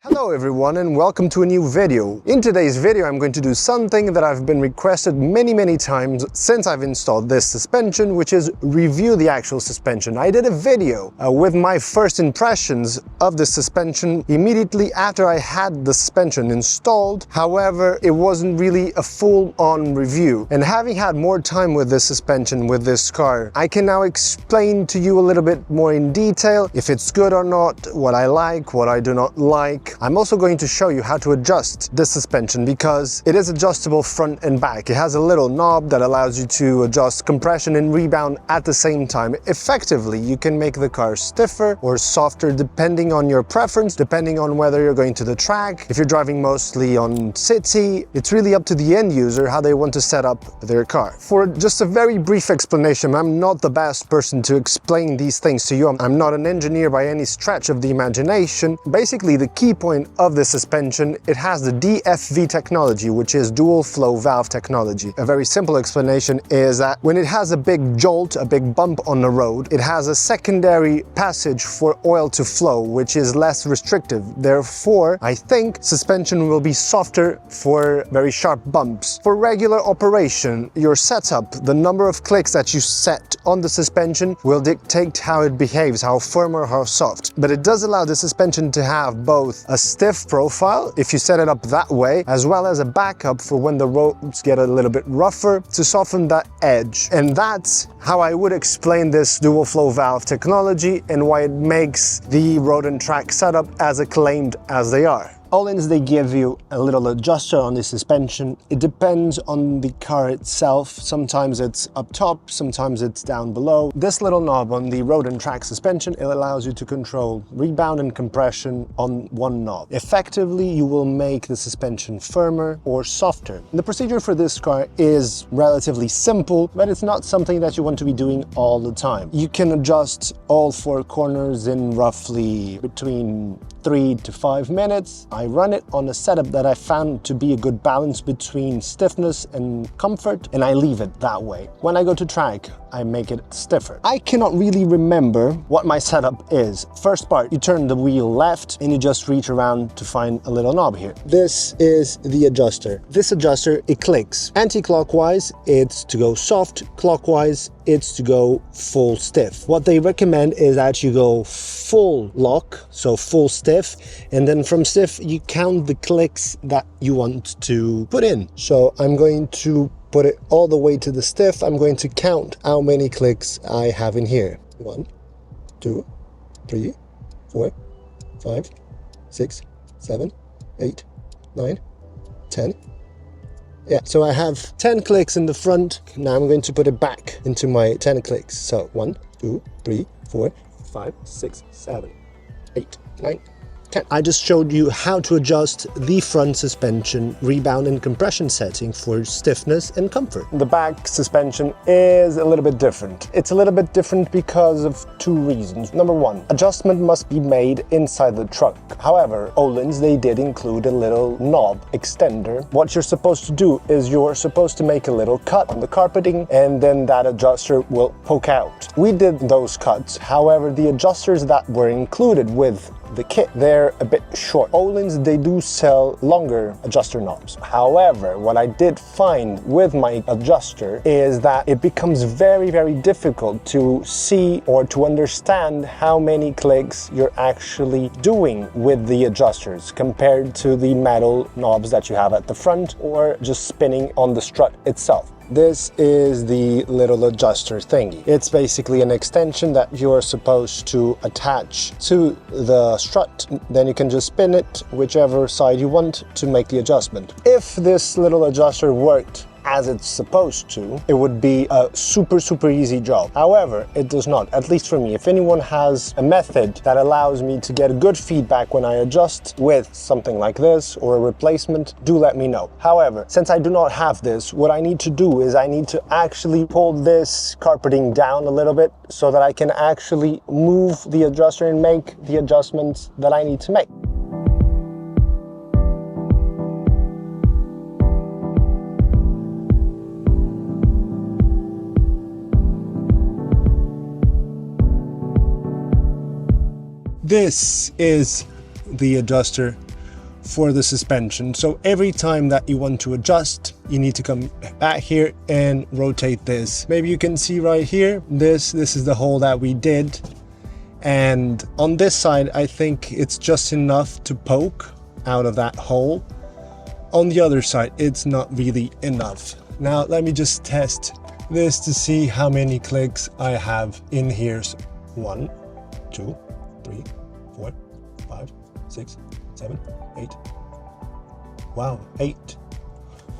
Hello everyone and welcome to a new video. In today's video I'm going to do something that I've been requested many times since I've installed this suspension, which is review the actual suspension. I did a video with my first impressions of the suspension immediately after I had the suspension installed. However, it wasn't really a full-on review, and having had more time with this suspension with this car, I can now explain to you a little bit more in detail if it's good or not, what I like, what I do not like. I'm also going to show you how to adjust this suspension because it is adjustable front and back. It has a little knob that allows you to adjust compression and rebound at the same time. Effectively, you can make the car stiffer or softer depending on your preference, depending on whether you're going to the track. If you're driving mostly on city, it's really up to the end user how they want to set up their car. For just a very brief explanation, I'm not the best person to explain these things to you. I'm not an engineer by any stretch of the imagination. Basically, the key point of the suspension, it has the DFV technology, which is dual flow valve technology. A very simple explanation is that when it has a big jolt, a big bump on the road, it has a secondary passage for oil to flow, which is less restrictive. Therefore, I think suspension will be softer for very sharp bumps. For regular operation, your setup, the number of clicks that you set on the suspension will dictate how it behaves, how firm or how soft. But it does allow the suspension to have both a stiff profile, if you set it up that way, as well as a backup for when the roads get a little bit rougher to soften that edge. And that's how I would explain this dual flow valve technology and why it makes the road and track setup as acclaimed as they are. Öhlins, they give you a little adjuster on the suspension. It depends on the car itself. Sometimes it's up top, sometimes it's down below. This little knob on the road and track suspension, it allows you to control rebound and compression on one knob. Effectively, you will make the suspension firmer or softer. The procedure for this car is relatively simple, but it's not something that you want to be doing all the time. You can adjust all four corners in roughly between 3 to 5 minutes. I run it on a setup that I found to be a good balance between stiffness and comfort, and I leave it that way. When I go to track, I make it stiffer. I cannot really remember what my setup is. First part, you turn the wheel left and you just reach around to find a little knob here. This is the adjuster. This adjuster, it clicks. Anti-clockwise, it's to go soft. Clockwise, it's to go full stiff. What they recommend is that you go full lock, so full stiff, and then from stiff, you count the clicks that you want to put in. So I'm going to put it all the way to the stiff. I'm going to count how many clicks I have in here. 1, 2, 3, 4, 5, 6, 7, 8, 9, 10. Yeah, so I have 10 clicks in the front. Now I'm going to put it back into my 10 clicks. So 1, 2, 3, 4, 5, 6, 7, 8, 9, 10. I just showed you how to adjust the front suspension rebound and compression setting for stiffness and comfort. The back suspension is a little bit different. It's a little bit different because of two reasons. Number one, adjustment must be made inside the truck. However, Öhlins, they did include a little knob extender. What you're supposed to do is you're supposed to make a little cut on the carpeting, and then that adjuster will poke out. We did those cuts. However, the adjusters that were included with the kit, they're a bit short. Öhlins, they do sell longer adjuster knobs. However, what I did find with my adjuster is that it becomes very difficult to see or to understand how many clicks you're actually doing with the adjusters compared to the metal knobs that you have at the front or just spinning on the strut itself. This is the little adjuster thingy. It's basically an extension that you're supposed to attach to the strut. Then you can just spin it whichever side you want to make the adjustment. If this little adjuster worked as it's supposed to, it would be a super easy job. However, it does not, at least for me. If anyone has a method that allows me to get good feedback when I adjust with something like this or a replacement, do let me know. However, since I do not have this, what I need to do is I need to actually pull this carpeting down a little bit so that I can actually move the adjuster and make the adjustments that I need to make. This is the adjuster for the suspension. So every time that you want to adjust, you need to come back here and rotate this. Maybe you can see right here, this is the hole that we did. And on this side, I think it's just enough to poke out of that hole. On the other side, it's not really enough. Now, let me just test this to see how many clicks I have in here. So 1, 2, 3, 4, 5, 6, 7, 8. Wow, 8.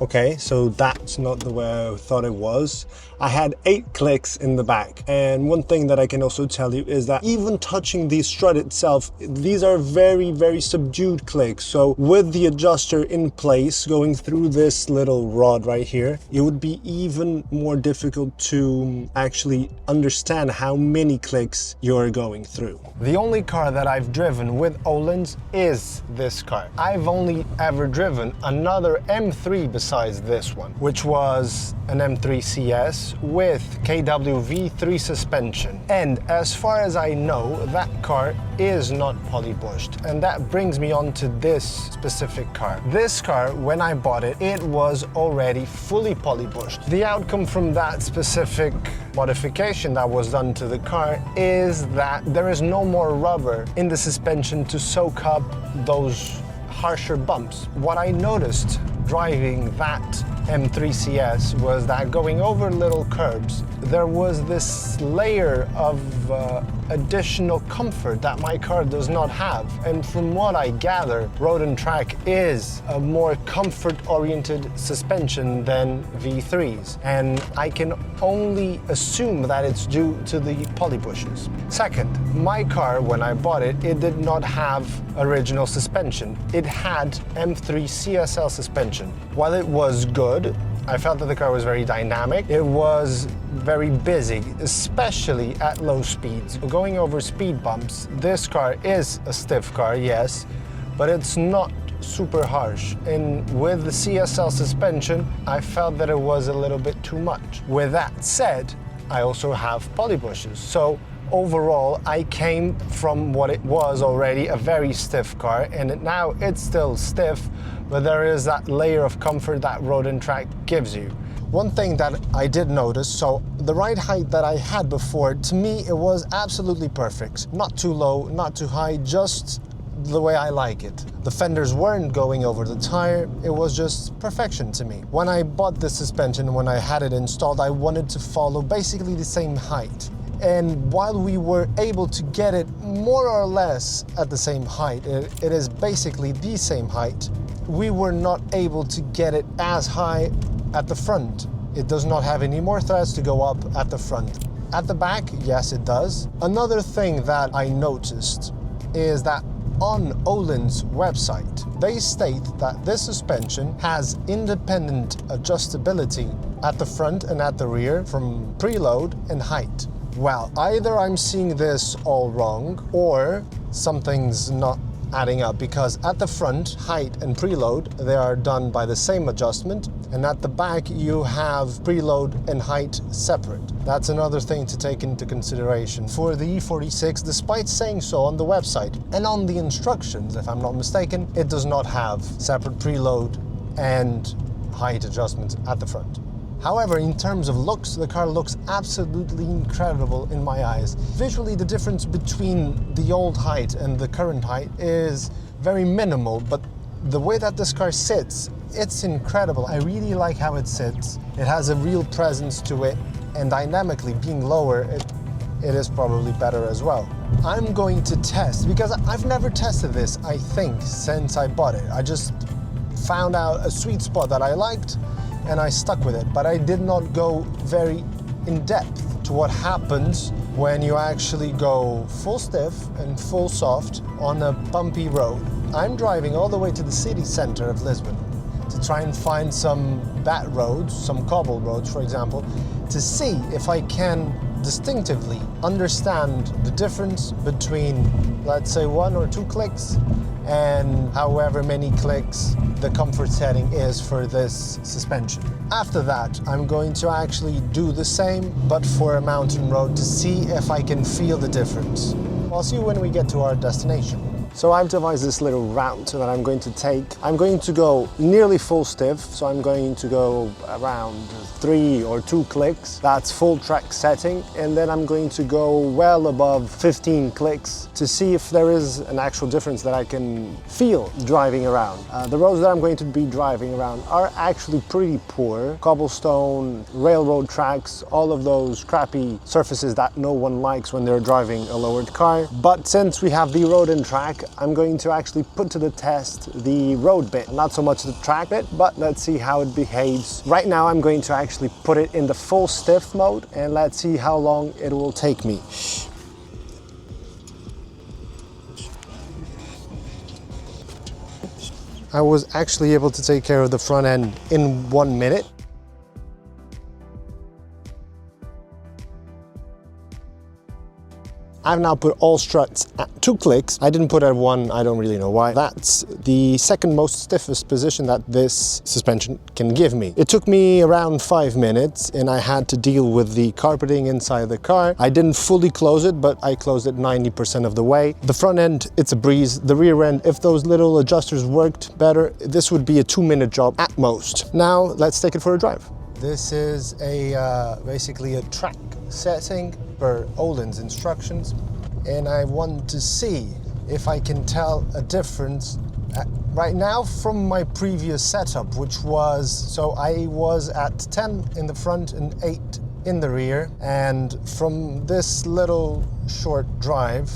Okay, so that's not the way I thought it was. I had 8 clicks in the back. And one thing that I can also tell you is that even touching the strut itself, these are very, very subdued clicks. So with the adjuster in place, going through this little rod right here, it would be even more difficult to actually understand how many clicks you're going through. The only car that I've driven with Öhlins is this car. I've only ever driven another M3 besides this one, which was an M3 CS with KW V3 suspension. And as far as I know, that car is not polybushed. And that brings me on to this specific car. This car, when I bought it, it was already fully polybushed. The outcome from that specific modification that was done to the car is that there is no more rubber in the suspension to soak up those harsher bumps. What I noticed driving that M3 CS was that going over little curbs, there was this layer of additional comfort that my car does not have. And from what I gather, Road Track is a more comfort-oriented suspension than V3s. And I can only assume that it's due to the polybushes. Second, my car, when I bought it, it did not have original suspension. It had M3 CSL suspension. While it was good, I felt that the car was very dynamic. It was very busy, especially at low speeds. Going over speed bumps, this car is a stiff car, yes, but it's not super harsh. And with the CSL suspension, I felt that it was a little bit too much. With that said, I also have polybushes. So overall, I came from what it was already a very stiff car, and now it's still stiff, but there is that layer of comfort that Road Track gives you. One thing that I did notice, so the ride height that I had before, to me, it was absolutely perfect. Not too low, not too high, just the way I like it. The fenders weren't going over the tire, it was just perfection to me. When I bought the suspension, when I had it installed, I wanted to follow basically the same height. And while we were able to get it more or less at the same height, it is basically the same height, we were not able to get it as high at the front. It does not have any more threads to go up at the front. At the back, yes, it does. Another thing that I noticed is that on Öhlins' website, they state that this suspension has independent adjustability at the front and at the rear from preload and height. Well, either I'm seeing this all wrong or something's not adding up, because at the front, height and preload, they are done by the same adjustment, and at the back you have preload and height separate. That's another thing to take into consideration. For the E46, despite saying so on the website and on the instructions, if I'm not mistaken, it does not have separate preload and height adjustments at the front. However, in terms of looks, the car looks absolutely incredible in my eyes. Visually, the difference between the old height and the current height is very minimal, but the way that this car sits, it's incredible. I really like how it sits. It has a real presence to it, and dynamically being lower, it is probably better as well. I'm going to test, because I've never tested this, I think, since I bought it. I just found out a sweet spot that I liked, and I stuck with it, but I did not go very in depth to what happens when you actually go full stiff and full soft on a bumpy road. I'm driving all the way to the city center of Lisbon to try and find some bad roads, some cobble roads, for example, to see if I can distinctively understand the difference between, let's say, 1 or 2 clicks and however many clicks the comfort setting is for this suspension. After that, I'm going to actually do the same, but for a mountain road, to see if I can feel the difference. I'll see you when we get to our destination. So I've devised this little route that I'm going to take. I'm going to go nearly full stiff, so I'm going to go around 3 or 2 clicks. That's full track setting, and then I'm going to go well above 15 clicks to see if there is an actual difference that I can feel driving around. The roads that I'm going to be driving around are actually pretty poor. Cobblestone, railroad tracks, all of those crappy surfaces that no one likes when they're driving a lowered car. But since we have the road and track, I'm going to actually put to the test the road bit, not so much the track bit, but let's see how it behaves. Right now I'm going to actually put it in the full stiff mode and let's see how long it will take me. I was actually able to take care of the front end in 1 minute. I've now put all struts at 2 clicks. I didn't put at 1, I don't really know why. That's the second most stiffest position that this suspension can give me. It took me around 5 minutes and I had to deal with the carpeting inside the car. I didn't fully close it, but I closed it 90% of the way. The front end, it's a breeze. The rear end, if those little adjusters worked better, this would be a 2-minute job at most. Now, let's take it for a drive. This is basically a track setting per Öhlins instructions, and I want to see if I can tell a difference right now from my previous setup, which was, so I was at 10 in the front and 8 in the rear, and from this little short drive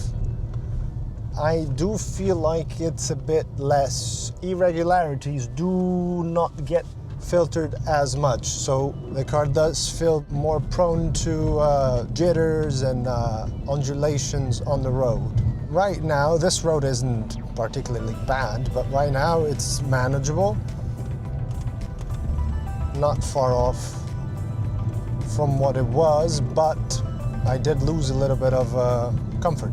I do feel like it's a bit less. Irregularities do not get filtered as much, so the car does feel more prone to jitters and undulations on the road. Right now, this road isn't particularly bad, but right now it's manageable. Not far off from what it was, but I did lose a little bit of comfort.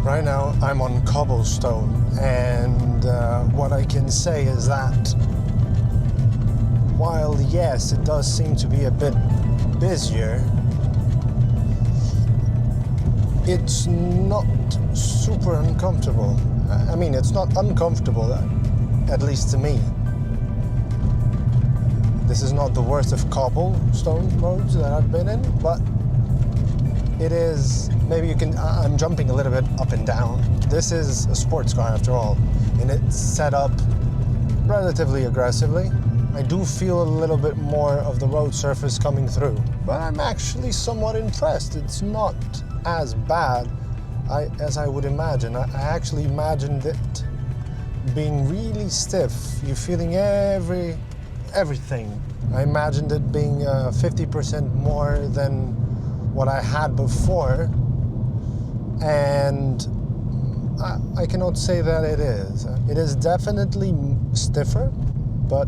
Right now I'm on cobblestone, and what I can say is that while yes, it does seem to be a bit busier, it's not super uncomfortable. I mean, it's not uncomfortable, at least to me. This is not the worst of cobblestone roads that I've been in, but it is, maybe you can, I'm jumping a little bit up and down. This is a sports car after all, and it's set up relatively aggressively. I do feel a little bit more of the road surface coming through, but I'm actually somewhat impressed. It's not as bad as I would imagine. I actually imagined it being really stiff. You're feeling everything. I imagined it being 50% more than what I had before, and I cannot say that it is. It is definitely stiffer, but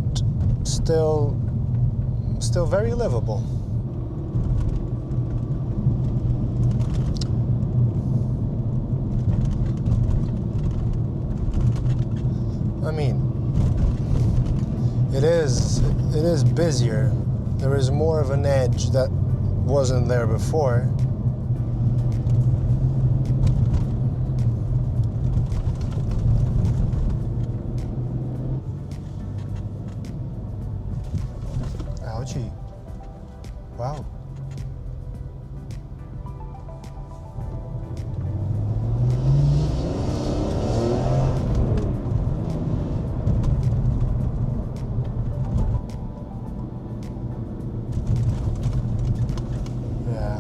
still very livable. I mean, it is busier. There is more of an edge that wasn't there before. Ouchie. Wow.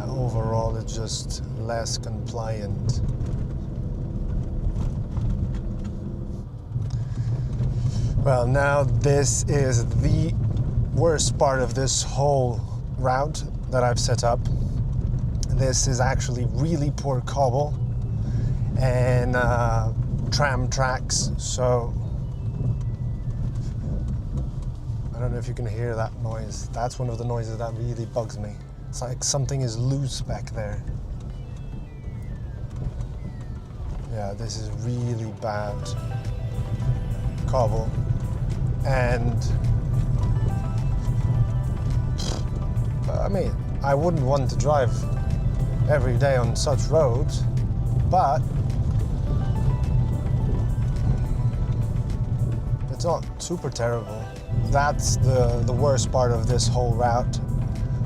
Overall, it's just less compliant. Well, now this is the worst part of this whole route that I've set up. This is actually really poor cobble and tram tracks, so I don't know if you can hear that noise. That's one of the noises that really bugs me. It's like something is loose back there. Yeah, this is really bad cobble. And mean, I wouldn't want to drive every day on such roads, but it's not super terrible. That's the worst part of this whole route.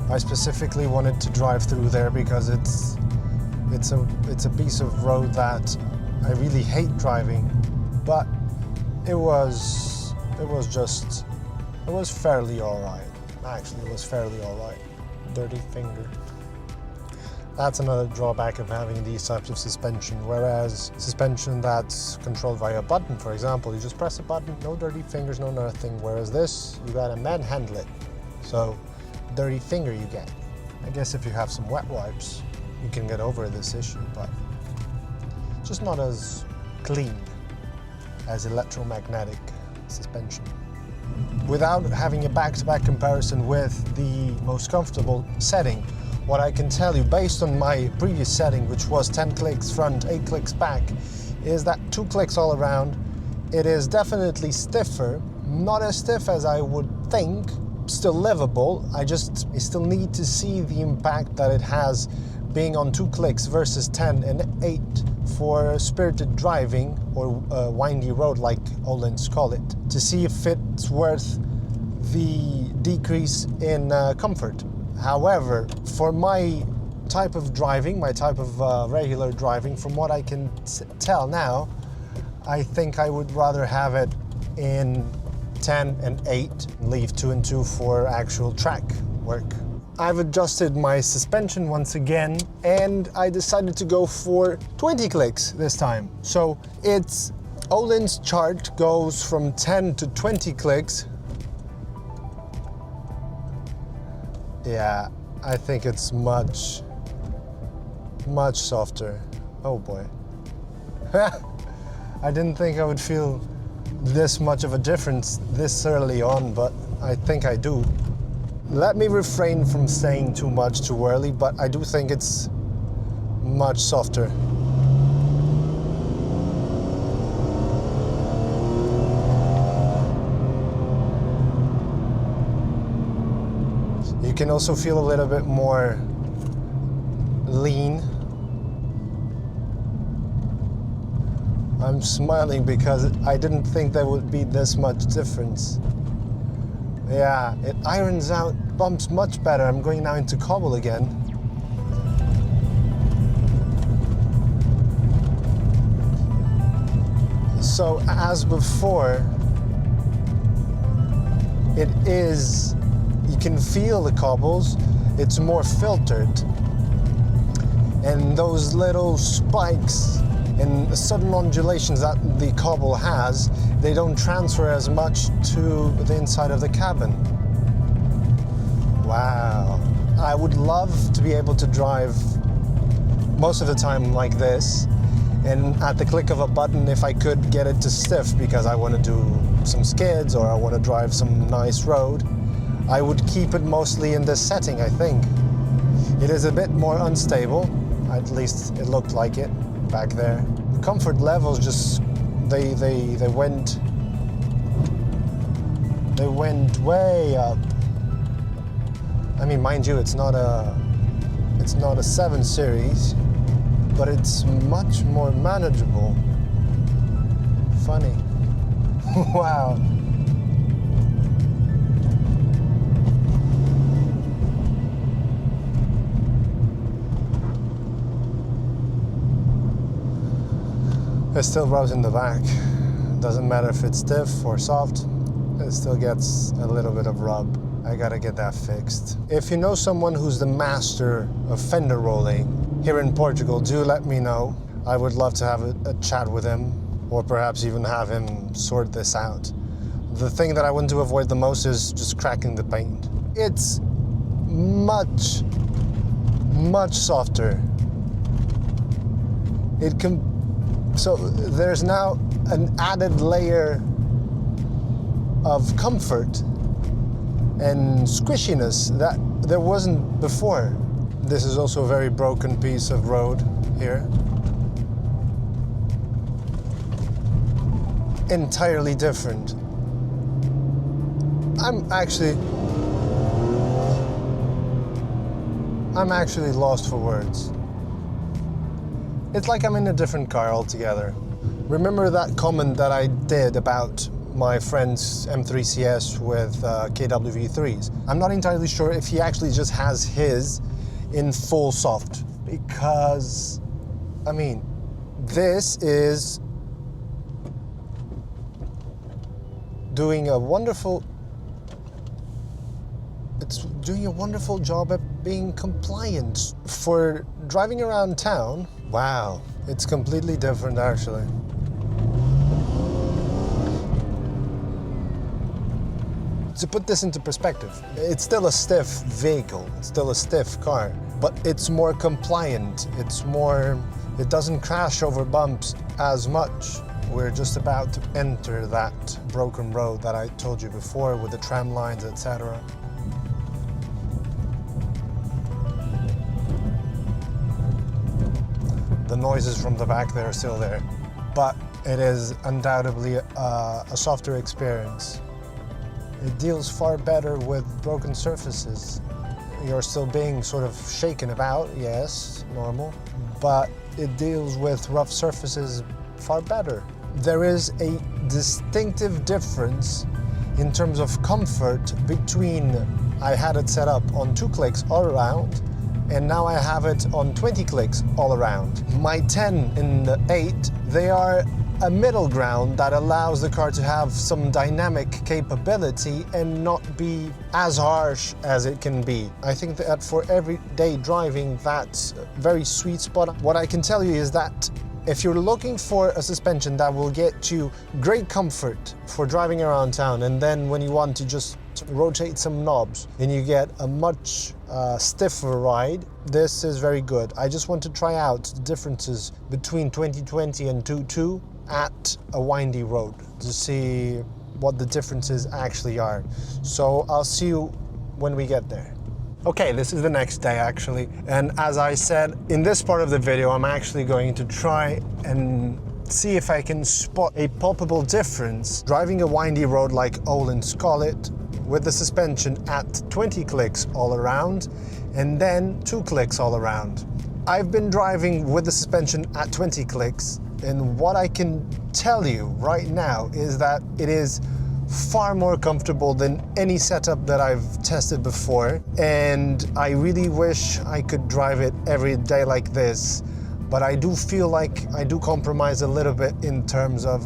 I specifically wanted to drive through there because it's a piece of road that I really hate driving, but it was fairly alright. Actually, it was fairly alright. Dirty finger. That's another drawback of having these types of suspension, whereas suspension that's controlled via a button, for example, you just press a button, no dirty fingers, no nothing, whereas this, you gotta manhandle it. So, dirty finger you get. I guess if you have some wet wipes, you can get over this issue, but just not as clean as electromagnetic suspension. Without having a back-to-back comparison with the most comfortable setting, what I can tell you, based on my previous setting, which was 10 clicks front, 8 clicks back, is that 2 clicks all around. It is definitely stiffer, not as stiff as I would think, still livable. I still need to see the impact that it has being on 2 clicks versus 10 and 8 for spirited driving or windy road like Öhlins call it, to see if it's worth the decrease in comfort. However, for my type of driving, my type of regular driving, from what I can tell now, I think I would rather have it in 10 and 8, and leave 2 and 2 for actual track work. I've adjusted my suspension once again, and I decided to go for 20 clicks this time. So it's Öhlins chart goes from 10 to 20 clicks. Yeah, I think it's much softer. Oh boy. I didn't think I would feel this much of a difference this early on, but I think I do. Let me refrain from saying too much too early, but I do think it's much softer. You can also feel a little bit more lean. I'm smiling because I didn't think there would be this much difference. Yeah, it irons out bumps much better. I'm going now into cobble again. So as before, it is, you can feel the cobbles, it's more filtered. And those little spikes and sudden undulations that the cobble has, they don't transfer as much to the inside of the cabin. Wow. I would love to be able to drive most of the time like this, and at the click of a button, if I could get it to stiff because I want to do some skids or I want to drive some nice road, I would keep it mostly in this setting, I think. It is a bit more unstable, at least it looked like it back there. The comfort levels just, they went way up. I mean, mind you, it's not a 7 Series, but it's much more manageable. Funny. Wow. It still rubs in the back. Doesn't matter if it's stiff or soft, it still gets a little bit of rub. I gotta get that fixed. If you know someone who's the master of fender rolling here in Portugal, do let me know. I would love to have a chat with him, or perhaps even have him sort this out. The thing that I want to avoid the most is just cracking the paint. It's much softer. So there's now an added layer of comfort and squishiness that there wasn't before. This is also a very broken piece of road here. Entirely different. I'm actually lost for words. It's like I'm in a different car altogether. Remember that comment that I did about my friend's M3CS with KWV3s? I'm not entirely sure if he actually just has his in full soft, because, I mean, this is doing a wonderful job at being compliant for driving around town. Wow, it's completely different actually. To put this into perspective, it's still a stiff vehicle, it's still a stiff car, but it's more compliant, it doesn't crash over bumps as much. We're just about to enter that broken road that I told you before with the tram lines, etc. The noises from the back there are still there, but it is undoubtedly a softer experience. It deals far better with broken surfaces. You're still being sort of shaken about, yes, normal, but it deals with rough surfaces far better. There is a distinctive difference in terms of comfort between I had it set up on 2 clicks all around, and now I have it on 20 clicks all around. My 10 and the 8, they are a middle ground that allows the car to have some dynamic capability and not be as harsh as it can be. I think that for everyday driving, that's a very sweet spot. What I can tell you is that if you're looking for a suspension that will get you great comfort for driving around town, and then when you want to just rotate some knobs and you get a much stiffer ride, this is very good. I just want to try out the differences between 2020 and 22 at a windy road to see what the differences actually are. So I'll see you when we get there. Okay, this is the next day actually, and as I said, in this part of the video I'm actually going to try and see if I can spot a palpable difference driving a windy road like Öhlins call it, with the suspension at 20 clicks all around and then 2 clicks all around. I've been driving with the suspension at 20 clicks, and what I can tell you right now is that it is far more comfortable than any setup that I've tested before, and I really wish I could drive it every day like this, but I do feel like I do compromise a little bit in terms of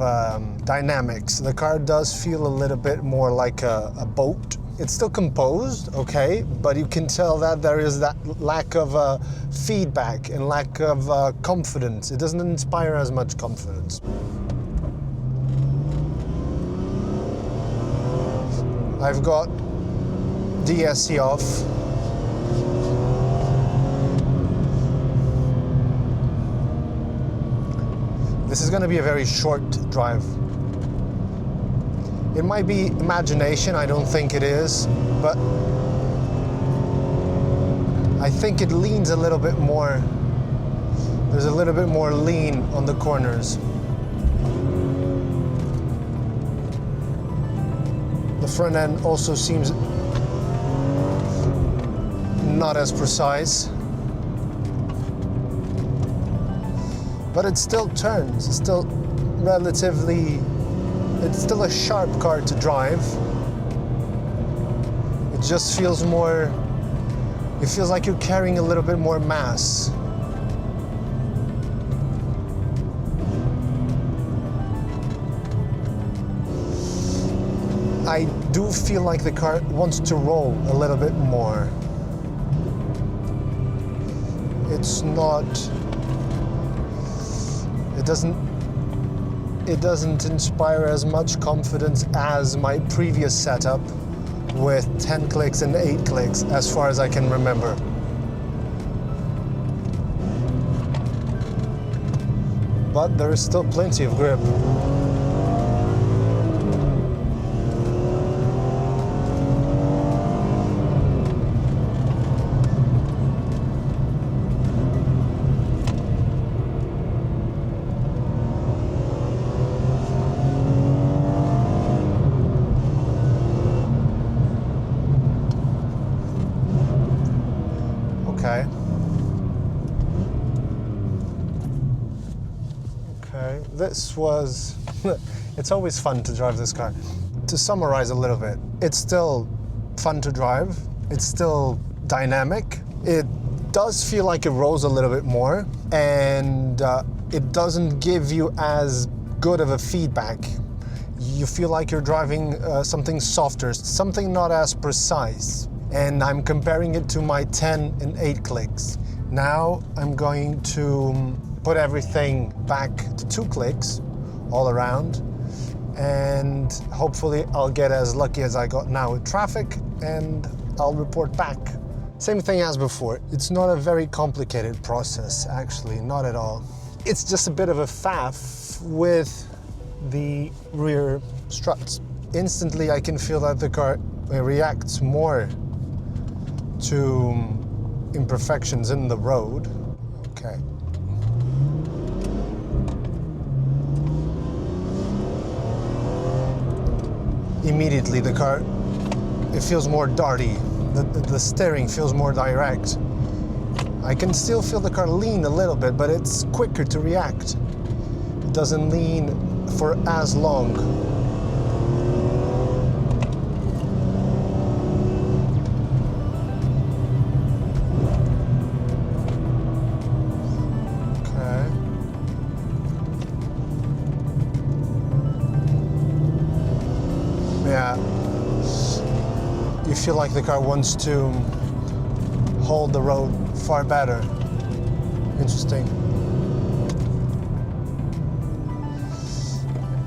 dynamics. The car does feel a little bit more like a boat. It's still composed, okay, but you can tell that there is that lack of feedback and lack of confidence. It doesn't inspire as much confidence. I've got DSC off. This is going to be a very short drive. It might be imagination, I don't think it is, but I think it leans a little bit more. There's a little bit more lean on the corners. The front end also seems not as precise, but it still turns. It's still it's still a sharp car to drive. It just feels more, it feels like you're carrying a little bit more mass. I do feel like the car wants to roll a little bit more. It's not, it doesn't inspire as much confidence as my previous setup with 10 clicks and 8 clicks, as far as I can remember. But there is still plenty of grip. Okay. Okay, this was... It's always fun to drive this car. To summarize a little bit, it's still fun to drive. It's still dynamic. It does feel like it rolls a little bit more, and it doesn't give you as good of a feedback. You feel like you're driving something softer, something not as precise. And I'm comparing it to my 10 and 8 clicks. Now I'm going to put everything back to 2 clicks all around, and hopefully I'll get as lucky as I got now with traffic, and I'll report back. Same thing as before. It's not a very complicated process, actually, not at all. It's just a bit of a faff with the rear struts. Instantly I can feel that the car reacts more to imperfections in the road. Okay. Immediately the car, it feels more darty. The steering feels more direct. I can still feel the car lean a little bit, but it's quicker to react. It doesn't lean for as long. Okay. Yeah. You feel like the car wants to hold the road far better. Interesting.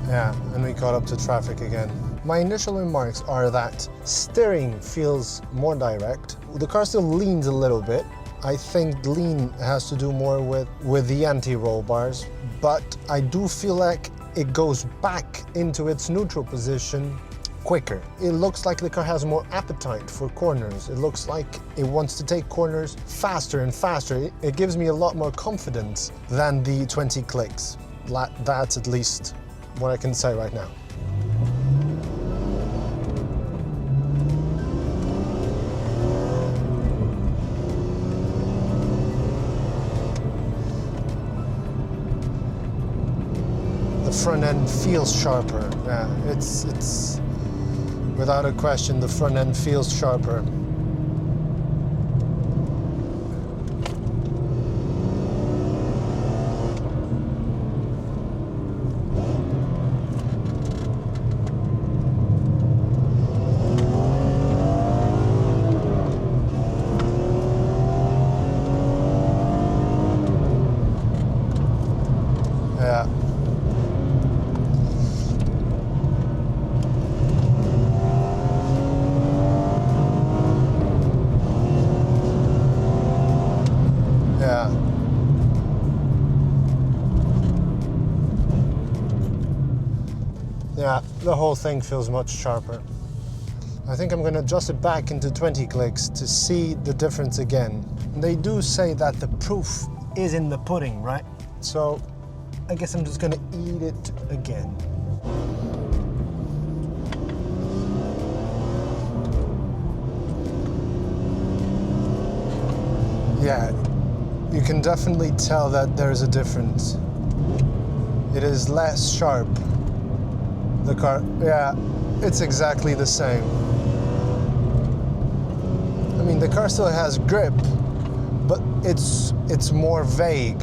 Yeah, and we caught up to traffic again. My initial remarks are that steering feels more direct. The car still leans a little bit. I think lean has to do more with the anti-roll bars, but I do feel like it goes back into its neutral position quicker. It looks like the car has more appetite for corners. It looks like it wants to take corners faster and faster. It gives me a lot more confidence than the 20 clicks. That's at least what I can say right now. The front end feels sharper. Yeah, it's without a question, the front end feels sharper. Yeah. Yeah, the whole thing feels much sharper. I think I'm going to adjust it back into 20 clicks to see the difference again. They do say that the proof is in the pudding, right? So I guess I'm just going to eat it again. Yeah, you can definitely tell that there's a difference. It is less sharp. The car, yeah, it's exactly the same. I mean, the car still has grip, but it's more vague.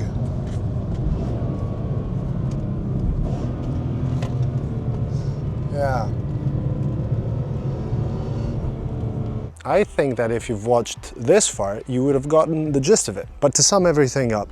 Yeah. I think that if you've watched this far, you would have gotten the gist of it. But to sum everything up,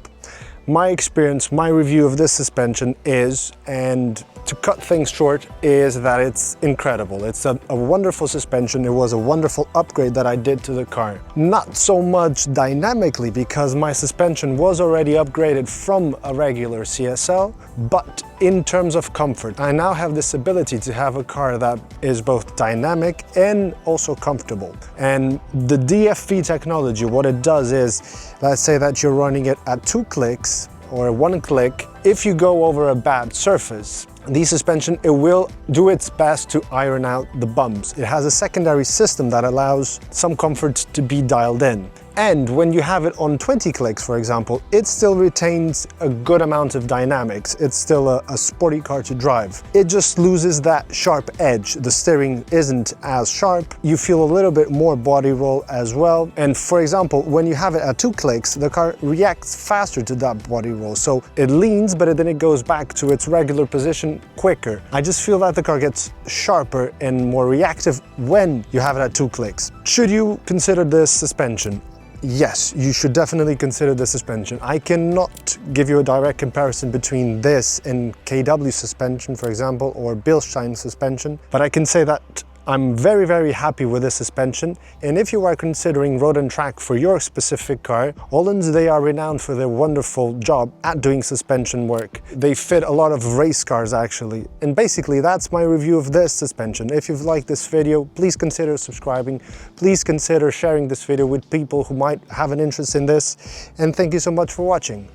my experience, my review of this suspension is, and to cut things short, is that it's incredible. It's a wonderful suspension. It was a wonderful upgrade that I did to the car. Not so much dynamically, because my suspension was already upgraded from a regular CSL, but in terms of comfort, I now have this ability to have a car that is both dynamic and also comfortable. And the DFV technology, what it does is, let's say that you're running it at 2 clicks or 1 click. If you go over a bad surface, the suspension, it will do its best to iron out the bumps. It has a secondary system that allows some comfort to be dialed in. And when you have it on 20 clicks, for example, it still retains a good amount of dynamics. It's still a sporty car to drive. It just loses that sharp edge. The steering isn't as sharp. You feel a little bit more body roll as well. And for example, when you have it at 2 clicks, the car reacts faster to that body roll. So it leans, but then it goes back to its regular position quicker. I just feel that the car gets sharper and more reactive when you have it at 2 clicks. Should you consider this suspension? Yes, you should definitely consider the suspension. I cannot give you a direct comparison between this and KW suspension, for example, or Bilstein suspension, but I can say that I'm very, very happy with this suspension. And if you are considering road and track for your specific car, Öhlins, they are renowned for their wonderful job at doing suspension work. They fit a lot of race cars actually. And basically that's my review of this suspension. If you've liked this video, please consider subscribing. Please consider sharing this video with people who might have an interest in this. And thank you so much for watching.